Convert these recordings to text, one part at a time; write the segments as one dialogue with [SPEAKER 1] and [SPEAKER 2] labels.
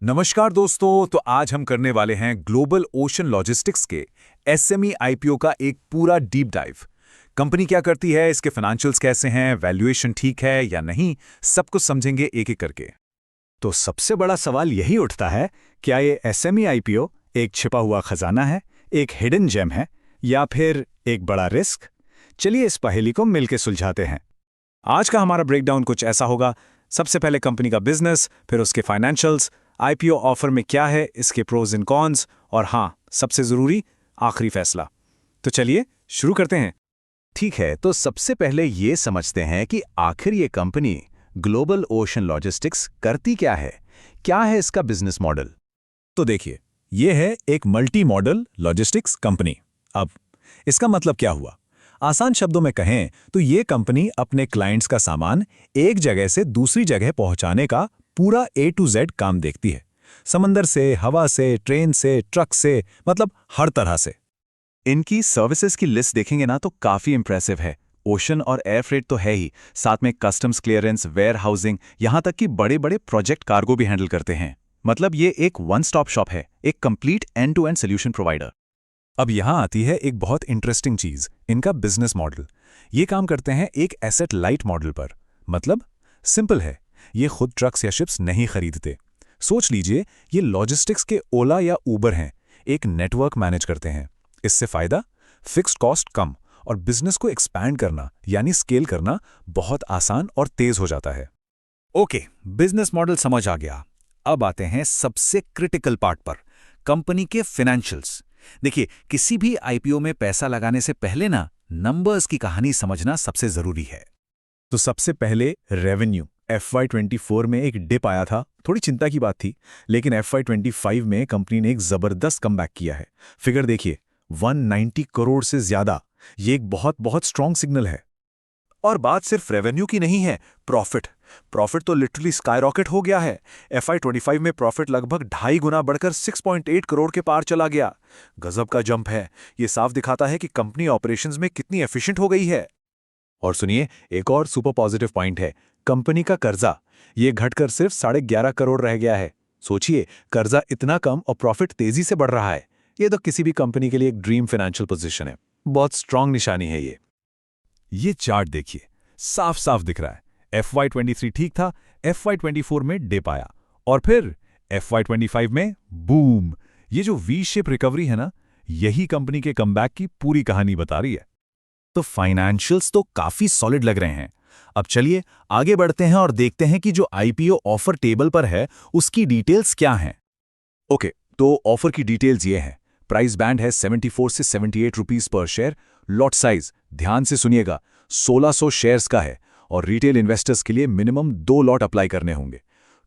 [SPEAKER 1] नमस्कार दोस्तों। तो आज हम करने वाले हैं ग्लोबल ओशन लॉजिस्टिक्स के एसएमई आईपीओ का एक पूरा डीप डाइव। कंपनी क्या करती है, इसके फाइनेंशियल्स कैसे हैं, वैल्यूएशन ठीक है या नहीं, सब कुछ समझेंगे एक एक करके।
[SPEAKER 2] तो सबसे बड़ा सवाल यही उठता है, क्या ये एसएमई आईपीओ एक छिपा हुआ खजाना है, एक हिडन जेम है, या फिर एक बड़ा रिस्क? चलिए इस पहेली को मिलकर सुलझाते हैं।
[SPEAKER 1] आज का हमारा ब्रेकडाउन कुछ ऐसा होगा। सबसे पहले कंपनी का बिजनेस, फिर उसके फाइनेंशियल्स, आईपीओ ऑफर में क्या है, इसके प्रोज एंड कॉन्स, और हाँ, सबसे जरूरी आखिरी फैसला। तो चलिए शुरू करते हैं।
[SPEAKER 3] ठीक है, तो सबसे पहले ये समझते हैं कि आखिर ये कंपनी ग्लोबल ओशन लॉजिस्टिक्स करती क्या है इसका बिजनेस मॉडल।
[SPEAKER 1] तो देखिए, ये है एक मल्टी मॉडल लॉजिस्टिक्स कंपनी। अब इसका मतलब क्या हुआ? आसान शब्दों में कहें तो ये कंपनी अपने क्लाइंट्स का सामान एक जगह से दूसरी जगह पहुंचाने का पूरा A to Z काम देखती है। समंदर से, हवा से, ट्रेन से, ट्रक से, मतलब हर तरह से।
[SPEAKER 3] इनकी सर्विसेज की लिस्ट देखेंगे ना तो काफी इंप्रेसिव है। ओशन और एयर फ्रेट तो है ही, साथ में कस्टम्स क्लियरेंस, वेयर हाउसिंग, यहां तक कि बड़े बड़े प्रोजेक्ट कार्गो भी हैंडल करते हैं। मतलब ये एक वन स्टॉप शॉप है, एक complete end to end solution provider.
[SPEAKER 1] अब यहां आती है एक बहुत इंटरेस्टिंग चीज, इनका बिजनेस मॉडल। ये काम करते हैं एक एसेट लाइट मॉडल पर। मतलब सिंपल है, ये खुद ट्रक्स या शिप्स नहीं खरीदते। सोच लीजिए, ये लॉजिस्टिक्स के ओला या ऊबर हैं, एक नेटवर्क मैनेज करते हैं। इससे फायदा, फिक्स्ड कॉस्ट कम, और बिजनेस को एक्सपैंड करना यानी स्केल करना बहुत आसान और तेज हो जाता है।
[SPEAKER 2] ओके, बिजनेस मॉडल समझ आ गया। अब आते हैं सबसे क्रिटिकल पार्ट पर, कंपनी के फाइनेंशियल्स। देखिए, किसी भी आईपीओ में पैसा लगाने से पहले ना नंबर्स की कहानी समझना सबसे जरूरी है।
[SPEAKER 1] तो सबसे पहले रेवेन्यू। FY24 में एक डिप आया था, थोड़ी चिंता की बात थी, लेकिन FY25 में कंपनी ने एक जबरदस्त कमबैक किया है। फिगर देखिए, 190 करोड़ से ज्यादा। ये एक बहुत बहुत स्ट्रॉन्ग सिग्नल है।
[SPEAKER 3] और बात सिर्फ रेवेन्यू की नहीं है, प्रॉफिट तो लिटरली स्काईरॉकेट हो गया है। FY25 में प्रॉफिट लगभग 2.5 गुना बढ़कर 6.8 करोड़ के पार चला गया। गजब का जंप है। ये साफ दिखाता है कि कंपनी ऑपरेशंस में कितनी एफिशिएंट हो गई है।
[SPEAKER 1] और सुनिए, एक और सुपर पॉजिटिव पॉइंट है, कंपनी का कर्जा। ये घटकर सिर्फ 11.5 करोड़ रह गया है। सोचिए, कर्जा इतना कम और प्रॉफिट तेजी से बढ़ रहा है। ये तो किसी भी कंपनी के लिए एक ड्रीम फाइनेंशियल पोजीशन है। बहुत स्ट्रांग निशानी है ये चार्ट देखिए, साफ साफ दिख रहा है। FY23 ठीक था, FY24 में डिप आया, और फिर FY25 में बूम। ये जो वी शेप रिकवरी है ना, यही कंपनी के कमबैक की पूरी कहानी बता रही है।
[SPEAKER 2] तो फाइनेंशियल्स तो काफी सॉलिड लग रहे हैं। अब चलिए आगे बढ़ते हैं और देखते हैं कि जो आईपीओ ऑफर टेबल पर है उसकी डिटेल्स क्या हैं।
[SPEAKER 1] ओके, तो ऑफर की डिटेल्स ये हैं। प्राइस बैंड है 74 से 78 रुपीस पर शेयर। लॉट साइज ध्यान से सुनिएगा, 1600 शेयर्स का है, और रिटेल इन्वेस्टर्स के लिए मिनिमम 2 लॉट अप्लाई करने होंगे।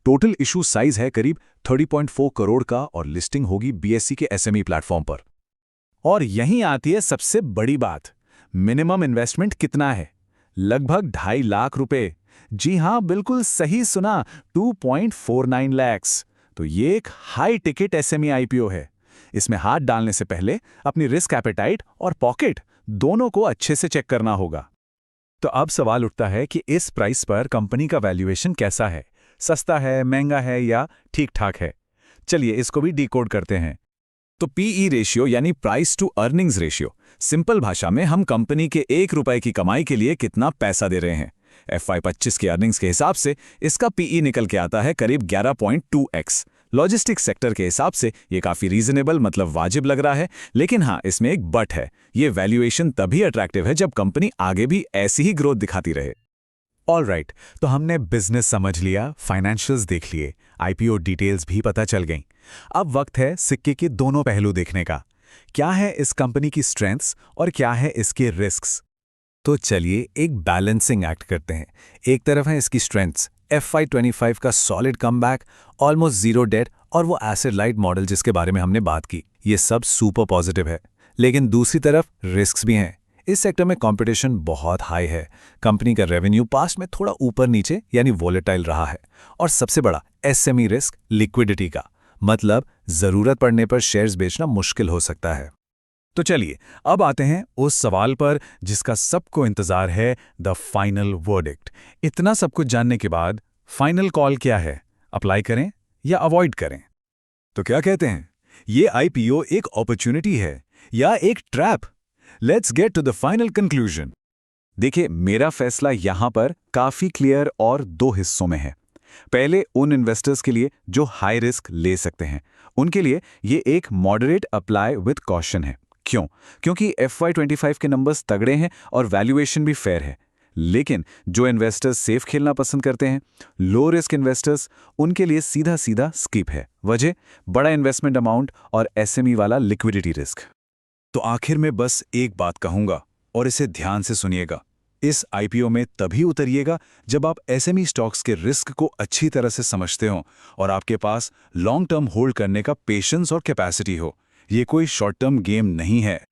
[SPEAKER 1] टोटल इशू साइज है करीब 30.4 करोड़ का, और लिस्टिंग होगी BSE के SME प्लेटफॉर्म पर।
[SPEAKER 2] और यहीं आती है सबसे बड़ी बात, मिनिमम इन्वेस्टमेंट कितना है? लगभग 2.5 लाख रुपए। जी हां, बिल्कुल सही सुना, 2.49 लैक्स। तो ये एक हाई टिकट एसएमई आईपीओ है। इसमें हाथ डालने से पहले अपनी रिस्क एपेटाइट और पॉकेट दोनों को अच्छे से चेक करना होगा।
[SPEAKER 1] तो अब सवाल उठता है कि इस प्राइस पर कंपनी का वैल्यूएशन कैसा है? सस्ता है, महंगा है, या ठीक ठाक है? चलिए इसको भी डिकोड करते हैं। तो PE रेशियो यानी price to earnings ratio. Simple भाषा में हम कंपनी के 1 रुपए की कमाई के लिए कितना पैसा दे रहे हैं। FY25 के अर्निंग्स के हिसाब से इसका PE निकल के आता है करीब 11.2x। लॉजिस्टिक्स सेक्टर के हिसाब से ये काफी रीजनेबल, मतलब वाजिब लग रहा है। लेकिन हाँ, इसमें एक बट है, ये वैल्यूएशन तभी अट्रैक्टिव है जब कंपनी आगे भी ऐसी ही ग्रोथ दिखाती रहे। ऑलराइट, तो हमने बिजनेस समझ लिया, फाइनेंशियल्स देख लिए, आईपीओ डिटेल्स भी पता चल गईं। अब वक्त है सिक्के के दोनों पहलू देखने का। क्या है इस कंपनी की स्ट्रेंथ्स और क्या है इसके रिस्क्स? तो चलिए एक बैलेंसिंग एक्ट करते हैं। एक तरफ है इसकी स्ट्रेंथ्स, FY25 का solid comeback, almost zero debt, और वो एसेट लाइट मॉडल जिसके बारे में हमने बात की। ये सब सुपर पॉजिटिव है। लेकिन दूसरी तरफ रिस्क्स भी हैं। इस सेक्टर में कंपटीशन बहुत हाई है। कंपनी का रेवेन्यू पास्ट में थोड़ा ऊपर नीचे यानी वोलेटाइल रहा है। और सबसे बड़ा एसएमई रिस्क लिक्विडिटी का, मतलब जरूरत पड़ने पर शेयर्स बेचना मुश्किल हो सकता है। तो चलिए अब आते हैं उस सवाल पर जिसका सबको इंतजार है, द फाइनल वर्डिक्ट। इतना सब कुछ जानने के बाद फाइनल कॉल क्या है? अप्लाई करें या अवॉइड करें? तो क्या कहते हैं, ये आईपीओ एक अपॉर्चुनिटी है या एक trap? Let's get to the final conclusion. देखिए, मेरा फैसला यहां पर काफी क्लियर और दो हिस्सों में है। पहले उन इन्वेस्टर्स के लिए जो हाई रिस्क ले सकते हैं, उनके लिए ये एक मॉडरेट अप्लाई विद कॉशन है। क्यों? क्योंकि FY25 के नंबर्स तगड़े हैं और वैल्यूएशन भी फेयर है। लेकिन जो इन्वेस्टर्स सेफ खेलना पसंद करते हैं, लो रिस्क इन्वेस्टर्स, उनके लिए सीधा सीधा स्किप है। वजह, बड़ा इन्वेस्टमेंट अमाउंट और SME वाला लिक्विडिटी रिस्क। तो आखिर में बस एक बात कहूंगा और इसे ध्यान से सुनिएगा। इस आईपीओ में तभी उतरिएगा जब आप SME स्टॉक्स के रिस्क को अच्छी तरह से समझते हो और आपके पास लॉन्ग टर्म होल्ड करने का पेशेंस और कैपेसिटी हो। ये कोई शॉर्ट टर्म गेम नहीं है।